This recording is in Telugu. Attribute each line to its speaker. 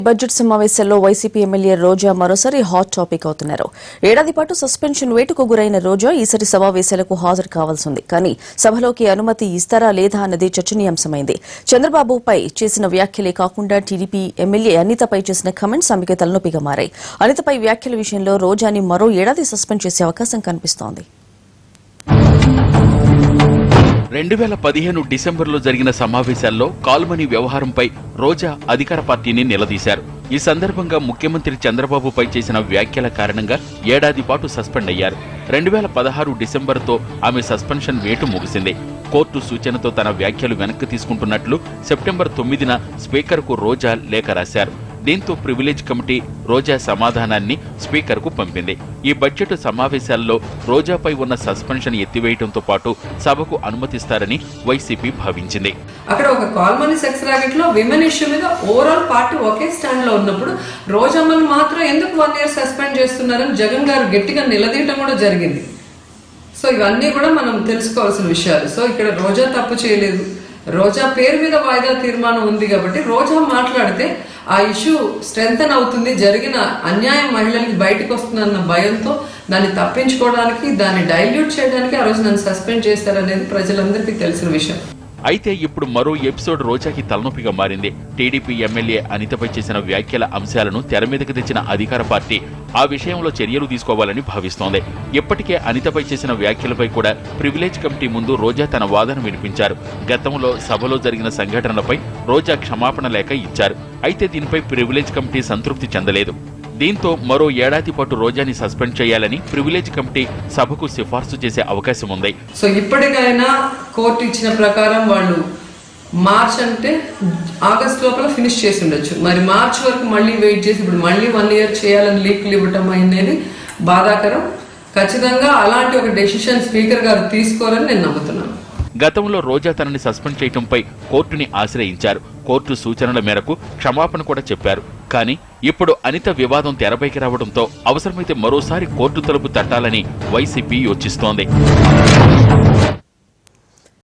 Speaker 1: బడ్జెట్ సమావేశాల్లో వైసీపీ ఎమ్మెల్యే రోజా మరోసారి హాట్ టాపిక్ అవుతున్నారు. ఏడాది పాటు సస్పెన్షన్ వేటుకు గురైన రోజా ఈసారి సమావేశాలకు హాజరు కావాల్సింది. కానీ సభలోకి అనుమతి ఇస్తారా లేదా అన్నది చర్చనీయాంశమైంది. చంద్రబాబుపై చేసిన వ్యాఖ్యలే కాకుండా టీడీపీ ఎమ్మెల్యే అనితపై చేసిన కామెంట్స్ ఆమెకు తలనొప్పిగా మారాయి. అనితపై వ్యాఖ్యల విషయంలో రోజాని మరో ఏడాది సస్పెండ్ చేసే అవకాశం కనిపిస్తోంది.
Speaker 2: 2015 డిసెంబర్లో జరిగిన సమావేశాల్లో కాల్మనీ వ్యవహారంపై రోజా అధికార పార్టీని నిలదీశారు. ఈ సందర్భంగా ముఖ్యమంత్రి చంద్రబాబుపై చేసిన వ్యాఖ్యల కారణంగా ఏడాది పాటు సస్పెండ్ అయ్యారు. 2016 డిసెంబర్తో ఆమె సస్పెన్షన్ వేటు ముగిసింది. కోర్టు సూచనతో తన వ్యాఖ్యలు వెనక్కి తీసుకుంటున్నట్లు సెప్టెంబర్ 9న స్పీకర్కు రోజా లేఖ రాశారు. దీంతో ప్రివిలేజ్ కమిటీ రోజా సమాధానాన్ని స్పీకర్కు పంపింది. ఈ బడ్జెట్ సమావేశాల్లో రోజాపై ఉన్న సస్పెన్షన్ ఎత్తివేయడంతో పాటు సభకు అనుమతిస్తారని వైసీపీ భావించింది.
Speaker 3: అక్కడ ఒక కాల్మనీ సెక్స్ ర్యాకెట్ లో విమెన్ ఇష్యూ మీద ఓవరాల్ పార్టీ ఒకే స్టాండ్ లో ఉన్నప్పుడు రోజమ్మను మాత్రం ఎందుకు 1 year సస్పెండ్ చేస్తున్నారని జగన్ గారు గట్టిగా నిలదీయటం కూడా జరిగింది. సో ఇవన్నీ కూడా మనం తెలుసుకోవాల్సిన విషయాలు. సో ఇక్కడ రోజా తప్పు చేయలేదు. రోజా పేరు మీద వాయిదా తీర్మానం ఉంది కాబట్టి రోజా మాట్లాడితే ఆ ఇష్యూ స్ట్రెంథన్ అవుతుంది, జరిగిన అన్యాయం మహిళలకి బయటకు వస్తుందన్న భయంతో దాన్ని తప్పించుకోవడానికి, దాన్ని డైల్యూట్ చేయడానికి ఆ రోజు నన్ను సస్పెండ్ చేస్తారనేది ప్రజలందరికీ తెలిసిన విషయం.
Speaker 2: అయితే ఇప్పుడు మరో ఎపిసోడ్ రోజాకి తలనొప్పిగా మారింది. టీడీపీ ఎమ్మెల్యే అనితపై చేసిన వ్యాఖ్యల అంశాలను తెర మీదకి తెచ్చిన అధికార పార్టీ ఆ విషయంలో చర్యలు తీసుకోవాలని భావిస్తోంది. ఇప్పటికే అనితపై చేసిన వ్యాఖ్యలపై కూడా ప్రివిలేజ్ కమిటీ ముందు రోజా తన వాదన వినిపించారు. గతంలో సభలో జరిగిన సంఘటనలపై రోజా క్షమాపణ లేఖ ఇచ్చారు. అయితే దీనిపై ప్రివిలేజ్ కమిటీ సంతృప్తి చెందలేదు. దీంతో మరో ఏడాది పాటు రోజాని సస్పెండ్ చేయాలని ప్రివిలేజ్ కమిటీ సభకు సిఫార్సు చేసే అవకాశం ఉంది.
Speaker 3: సో ఇప్పటికైనా కోర్టు ఇచ్చిన ప్రకారం వాళ్ళు మార్చ్ అంటే ఆగస్ట్ లోపల ఫినిష్ చేసి ఉండొచ్చు. మరి మార్చ్ వరకు మళ్ళీ వెయిట్ చేసి ఇప్పుడు మళ్ళీ 1 year చేయాలని లీకులు ఇవ్వటం అనేది బాధాకరం. ఖచ్చితంగా అలాంటి ఒక డెసిషన్ స్పీకర్ గారు తీసుకోరని నేను నమ్ముతున్నాను.
Speaker 2: గతంలో రోజా తనని సస్పెండ్ చేయడంపై కోర్టుని ఆశ్రయించారు. కోర్టు సూచనల మేరకు క్షమాపణ కూడా చెప్పారు. కానీ ఇప్పుడు అనిత వివాదం తెరపైకి రావడంతో అవసరమైతే మరోసారి కోర్టు తలుపు తట్టాలని వైసీపీ యోచిస్తోంది.